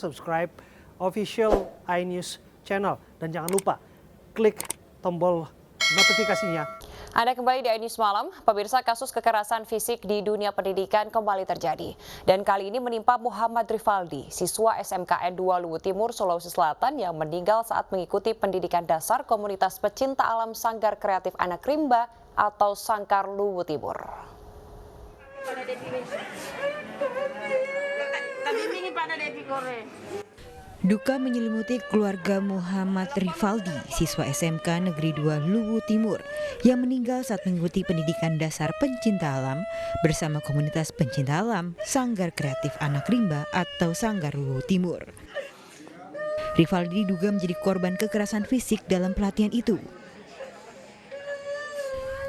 subscribe official iNews channel. Dan jangan lupa klik tombol notifikasinya. Anda kembali di iNews Malam. Pemirsa, kasus kekerasan fisik di dunia pendidikan kembali terjadi. Dan kali ini menimpa Muhammad Rivaldi, siswa SMKN 2 Luwu Timur, Sulawesi Selatan yang meninggal saat mengikuti pendidikan dasar komunitas pecinta alam Sanggar Kreatif Anak Rimba atau Sangkar Luwu Timur. Duka menyelimuti keluarga Muhammad Rivaldi, siswa SMK Negeri 2 Luwu Timur, yang meninggal saat mengikuti pendidikan dasar pencinta alam bersama komunitas pencinta alam Sanggar Kreatif Anak Rimba atau Sanggar Luwu Timur. Rivaldi diduga menjadi korban kekerasan fisik dalam pelatihan itu.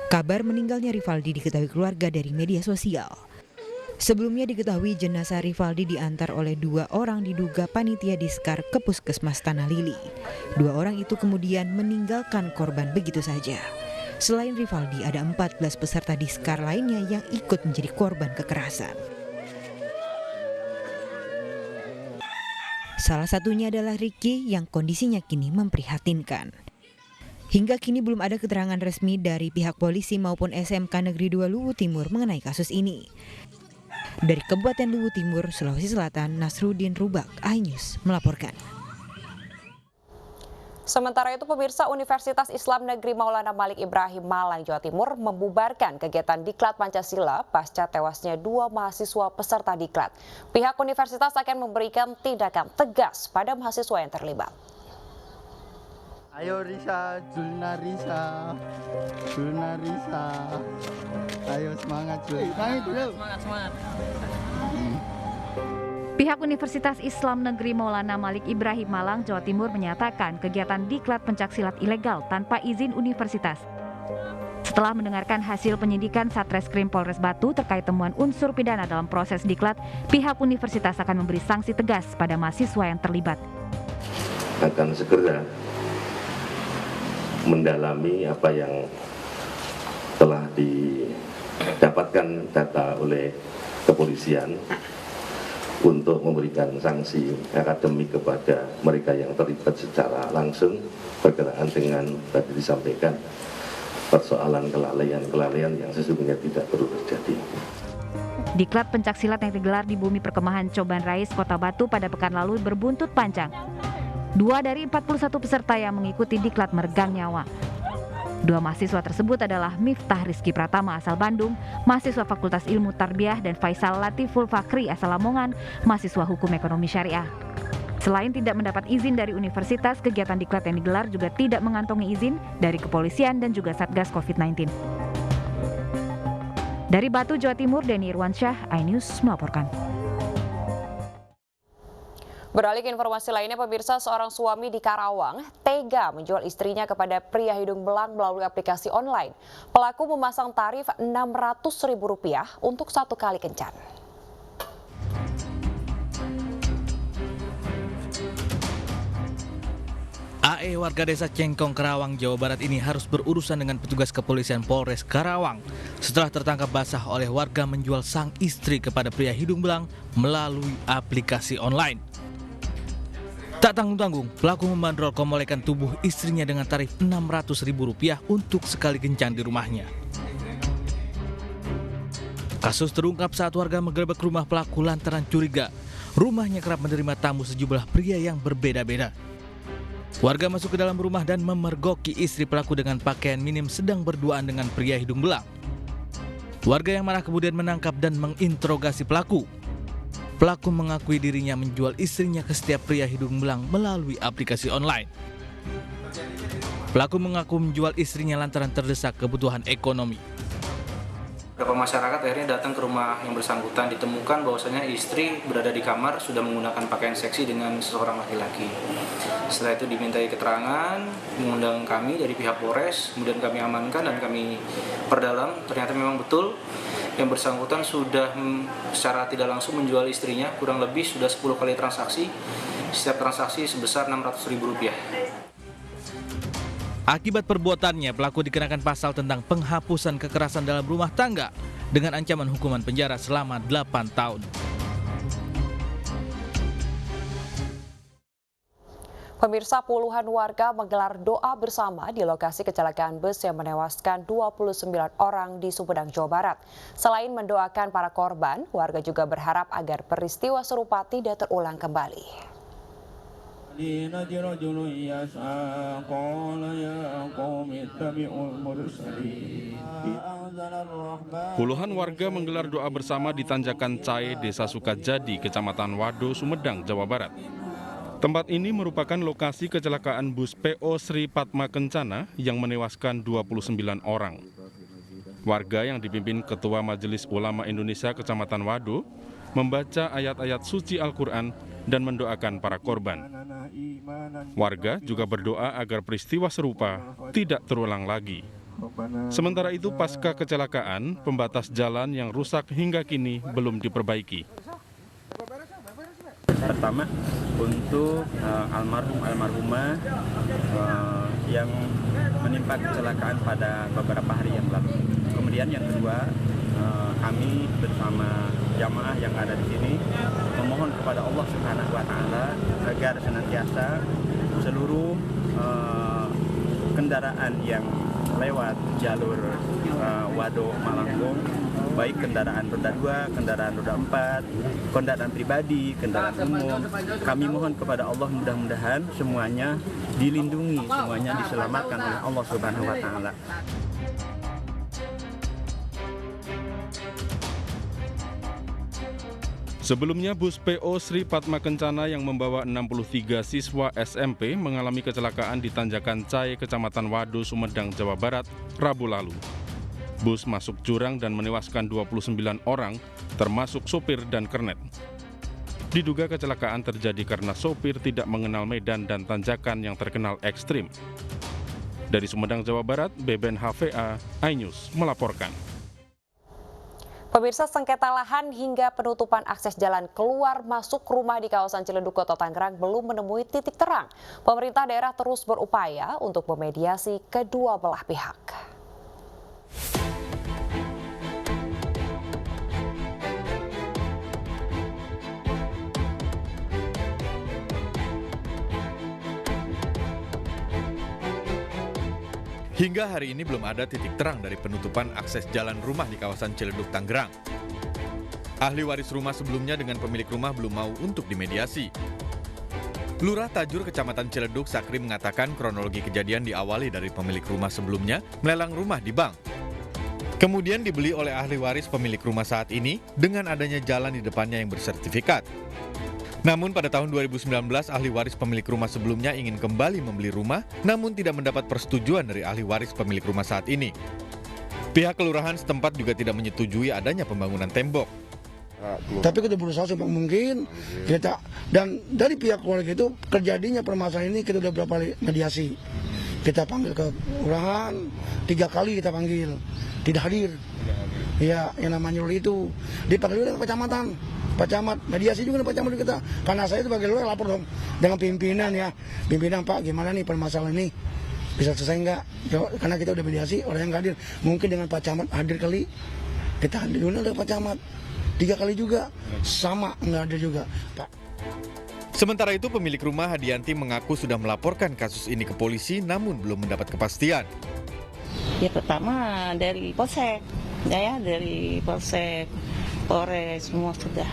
Kabar meninggalnya Rivaldi diketahui keluarga dari media sosial. Sebelumnya diketahui jenazah Rivaldi diantar oleh 2 orang diduga panitia diskar ke Puskesmas Tanah Lili. 2 orang itu kemudian meninggalkan korban begitu saja. Selain Rivaldi, ada 14 peserta diskar lainnya yang ikut menjadi korban kekerasan. Salah satunya adalah Ricky yang kondisinya kini memprihatinkan. Hingga kini belum ada keterangan resmi dari pihak polisi maupun SMK Negeri 2 Luwu Timur mengenai kasus ini. Dari Kabupaten Luwu Timur, Sulawesi Selatan, Nasruddin Rubak, iNews melaporkan. Sementara itu, pemirsa, Universitas Islam Negeri Maulana Malik Ibrahim Malang, Jawa Timur membubarkan kegiatan Diklat Pancasila pasca tewasnya 2 mahasiswa peserta Diklat. Pihak universitas akan memberikan tindakan tegas pada mahasiswa yang terlibat. Ayo Risa, Julna Risa, Julna Risa. Ayo semangat Jul. Semangat. Pihak Universitas Islam Negeri Maulana Malik Ibrahim Malang, Jawa Timur menyatakan kegiatan Diklat pencaksilat ilegal tanpa izin universitas. Setelah mendengarkan hasil penyidikan Satreskrim Polres Batu terkait temuan unsur pidana dalam proses Diklat, pihak universitas akan memberi sanksi tegas pada mahasiswa yang terlibat. Akan segera mendalami apa yang telah didapatkan data oleh kepolisian untuk memberikan sanksi akademik kepada mereka yang terlibat secara langsung berkenaan dengan tadi disampaikan persoalan kelalaian yang sesungguhnya tidak perlu terjadi. Diklat pencaksilat yang digelar di Bumi Perkemahan Coban Rais, Kota Batu pada pekan lalu berbuntut panjang. 2 dari 41 peserta yang mengikuti Diklat meregang nyawa. 2 mahasiswa tersebut adalah Miftah Rizky Pratama asal Bandung, mahasiswa Fakultas Ilmu Tarbiyah, dan Faisal Latiful Fakri asal Lamongan, mahasiswa Hukum Ekonomi Syariah. Selain tidak mendapat izin dari universitas, kegiatan Diklat yang digelar juga tidak mengantongi izin dari kepolisian dan juga Satgas COVID-19. Dari Batu, Jawa Timur, Denny Irwansyah, iNews melaporkan. Beralih ke informasi lainnya, pemirsa, seorang suami di Karawang tega menjual istrinya kepada pria hidung belang melalui aplikasi online. Pelaku memasang tarif Rp600.000 untuk 1 kali kencan. AE warga desa Cengkong, Karawang, Jawa Barat ini harus berurusan dengan petugas kepolisian Polres Karawang setelah tertangkap basah oleh warga menjual sang istri kepada pria hidung belang melalui aplikasi online. Tak tanggung-tanggung, pelaku membandrol komolekan tubuh istrinya dengan tarif Rp600.000 untuk sekali kencan di rumahnya. Kasus terungkap saat warga menggerebek rumah pelaku lantaran curiga rumahnya kerap menerima tamu sejumlah pria yang berbeda-beda. Warga masuk ke dalam rumah dan memergoki istri pelaku dengan pakaian minim sedang berduaan dengan pria hidung belang. Warga yang marah kemudian menangkap dan menginterogasi pelaku. Pelaku mengakui dirinya menjual istrinya ke setiap pria hidung belang melalui aplikasi online. Pelaku mengaku menjual istrinya lantaran terdesak kebutuhan ekonomi. Beberapa masyarakat akhirnya datang ke rumah yang bersangkutan, ditemukan bahwasanya istri berada di kamar sudah menggunakan pakaian seksi dengan seorang laki-laki. Setelah itu dimintai keterangan, mengundang kami dari pihak Polres, kemudian kami amankan dan kami perdalam. Ternyata memang betul yang bersangkutan sudah secara tidak langsung menjual istrinya, kurang lebih sudah 10 kali transaksi, setiap transaksi sebesar Rp600.000. Akibat perbuatannya, pelaku dikenakan pasal tentang penghapusan kekerasan dalam rumah tangga dengan ancaman hukuman penjara selama 8 tahun. Pemirsa, puluhan warga menggelar doa bersama di lokasi kecelakaan bus yang menewaskan 29 orang di Sumedang, Jawa Barat. Selain mendoakan para korban, warga juga berharap agar peristiwa serupa tidak terulang kembali. Puluhan warga menggelar doa bersama di Tanjakan Cae, Desa Sukajadi, Kecamatan Wado, Sumedang, Jawa Barat. Tempat ini merupakan lokasi kecelakaan bus PO Sri Padma Kencana yang menewaskan 29 orang. Warga yang dipimpin Ketua Majelis Ulama Indonesia Kecamatan Wado membaca ayat-ayat suci Al-Quran dan mendoakan para korban. Warga juga berdoa agar peristiwa serupa tidak terulang lagi. Sementara itu, pasca kecelakaan, pembatas jalan yang rusak hingga kini belum diperbaiki. Pertama, untuk almarhumah yang menimpa kecelakaan pada beberapa hari yang lalu. Kemudian yang kedua, kami bersama jamaah yang ada di sini memohon kepada Allah Subhanahu wa Ta'ala agar senantiasa seluruh kendaraan yang lewat jalur Wado Malanggung, baik kendaraan roda 2, kendaraan roda 4, kendaraan pribadi, kendaraan umum, kami mohon kepada Allah mudah-mudahan semuanya dilindungi, semuanya diselamatkan oleh Allah Subhanahu wa Ta'ala. Sebelumnya, bus PO Sri Padma Kencana yang membawa 63 siswa SMP mengalami kecelakaan di Tanjakan Cae, Kecamatan Wado, Sumedang, Jawa Barat, Rabu lalu. Bus masuk jurang dan menewaskan 29 orang, termasuk sopir dan kernet. Diduga kecelakaan terjadi karena sopir tidak mengenal medan dan tanjakan yang terkenal ekstrim. Dari Sumedang, Jawa Barat, Beben HVA, iNews melaporkan. Pemirsa, sengketa lahan hingga penutupan akses jalan keluar masuk rumah di kawasan Ciledug, Kota Tangerang belum menemui titik terang. Pemerintah daerah terus berupaya untuk memediasi kedua belah pihak. Hingga hari ini belum ada titik terang dari penutupan akses jalan rumah di kawasan Ciledug, Tangerang. Ahli waris rumah sebelumnya dengan pemilik rumah belum mau untuk dimediasi. Lurah Tajur, Kecamatan Ciledug, Sakri mengatakan kronologi kejadian diawali dari pemilik rumah sebelumnya melelang rumah di bank. Kemudian dibeli oleh ahli waris pemilik rumah saat ini dengan adanya jalan di depannya yang bersertifikat. Namun pada tahun 2019, ahli waris pemilik rumah sebelumnya ingin kembali membeli rumah, namun tidak mendapat persetujuan dari ahli waris pemilik rumah saat ini. Pihak kelurahan setempat juga tidak menyetujui adanya pembangunan tembok. Tapi kita berusaha sebab mungkin kita, dan dari pihak keluarga itu terjadinya permasalahan ini kita udah berapa kali mediasi. Kita panggil ke kelurahan, 3 kali kita panggil, tidak hadir. Ya, yang namanya itu dipanggil oleh kecamatan. Pak Camat, mediasi juga nih Pak Camat kita. Karena saya sebagai lawyer lapor dong dengan pimpinan ya. Pimpinan, Pak, gimana nih permasalahan ini? Bisa selesai enggak? Karena kita udah mediasi, orang yang nggak hadir. Mungkin dengan Pak Camat hadir kali. Kita hadir dulu oleh Pak Camat. 3 kali juga. Sama, nggak hadir juga, Pak. Sementara itu, pemilik rumah Hadianti mengaku sudah melaporkan kasus ini ke polisi, namun belum mendapat kepastian. Ya, pertama dari Polsek. Ya, dari Polsek. Polres semua sudah,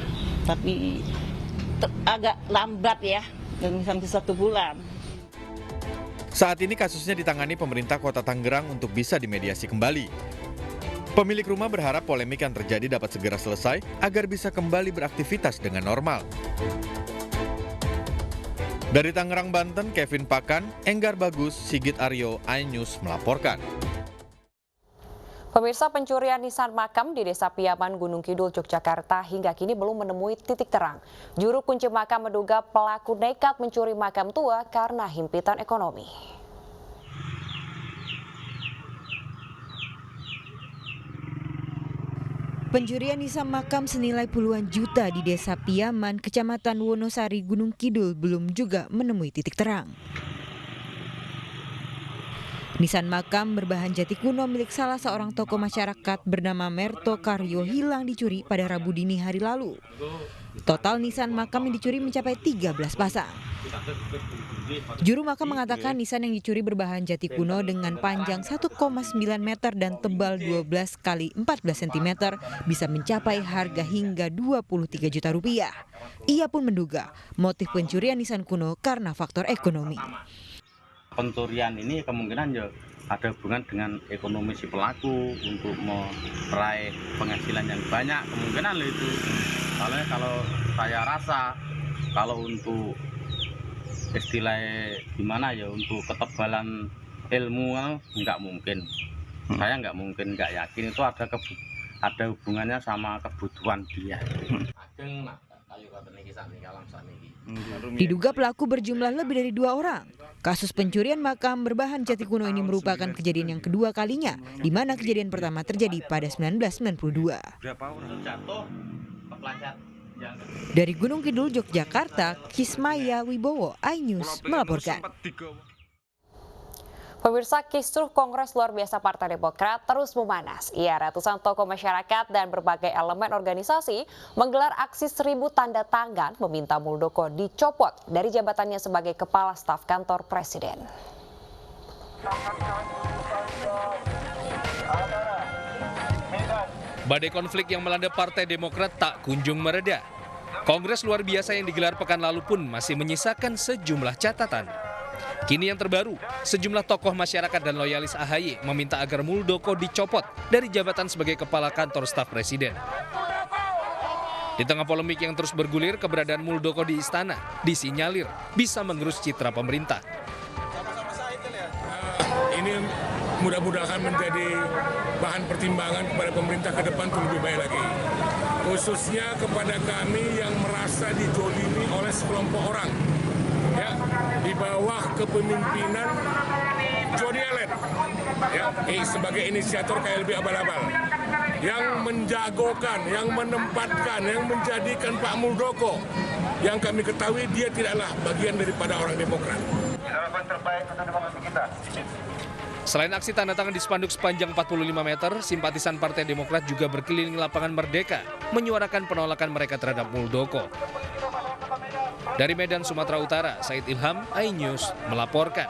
tapi agak lambat ya, dan sampai 1 bulan. Saat ini kasusnya ditangani pemerintah Kota Tangerang untuk bisa dimediasi kembali. Pemilik rumah berharap polemik yang terjadi dapat segera selesai agar bisa kembali beraktivitas dengan normal. Dari Tangerang, Banten, Kevin Pakan, Enggar Bagus, Sigit Aryo, iNews melaporkan. Pemirsa, pencurian nisan makam di Desa Piaman, Gunung Kidul, Yogyakarta hingga kini belum menemui titik terang. Juru kunci makam menduga pelaku nekat mencuri makam tua karena himpitan ekonomi. Pencurian nisan makam senilai puluhan juta di Desa Piaman, Kecamatan Wonosari, Gunung Kidul belum juga menemui titik terang. Nisan makam berbahan jati kuno milik salah seorang tokoh masyarakat bernama Merto Karyo hilang dicuri pada Rabu dini hari lalu. Total nisan makam yang dicuri mencapai 13 pasang. Juru makam mengatakan nisan yang dicuri berbahan jati kuno dengan panjang 1,9 meter dan tebal 12 kali 14 cm bisa mencapai harga hingga 23 juta rupiah. Ia pun menduga motif pencurian nisan kuno karena faktor ekonomi. Pencurian ini kemungkinan ya ada hubungan dengan ekonomi si pelaku untuk meraih penghasilan yang banyak, kemungkinan itu. Soalnya kalau saya rasa kalau untuk istilahnya gimana ya, untuk ketebalan ilmu nggak mungkin. Saya nggak yakin itu ada hubungannya sama kebutuhan dia. Diduga pelaku berjumlah lebih dari 2 orang. Kasus pencurian makam berbahan jati kuno ini merupakan kejadian yang kedua kalinya, di mana kejadian pertama terjadi pada 1992. Dari Gunung Kidul, Yogyakarta, Kismaya Wibowo, iNews melaporkan. Pemirsa, kisruh Kongres Luar Biasa Partai Demokrat terus memanas. Ratusan tokoh masyarakat dan berbagai elemen organisasi menggelar aksi 1000 tanda tangan meminta Muldoko dicopot dari jabatannya sebagai Kepala Staf Kantor Presiden. Badai konflik yang melanda Partai Demokrat tak kunjung mereda. Kongres luar biasa yang digelar pekan lalu pun masih menyisakan sejumlah catatan. Kini yang terbaru, sejumlah tokoh masyarakat dan loyalis AHY meminta agar Muldoko dicopot dari jabatan sebagai Kepala Kantor Staf Presiden. Di tengah polemik yang terus bergulir, keberadaan Muldoko di istana disinyalir bisa mengerus citra pemerintah. Ini mudah-mudahan menjadi bahan pertimbangan kepada pemerintah ke depan untuk lebih baik lagi. Khususnya kepada kami yang merasa dizolimi oleh sekelompok orang. Ya, di bawah kepemimpinan Jody Allen, ya, sebagai inisiator KLB Abal-Abal, yang menjagokan, yang menempatkan, yang menjadikan Pak Muldoko, yang kami ketahui dia tidaklah bagian daripada orang Demokrat. Harapan terbaik untuk demokrasi kita. Selain aksi tanda tangan di spanduk sepanjang 45 meter, simpatisan Partai Demokrat juga berkeliling lapangan Merdeka, menyuarakan penolakan mereka terhadap Muldoko. Dari Medan, Sumatera Utara, Said Ilham, iNews melaporkan.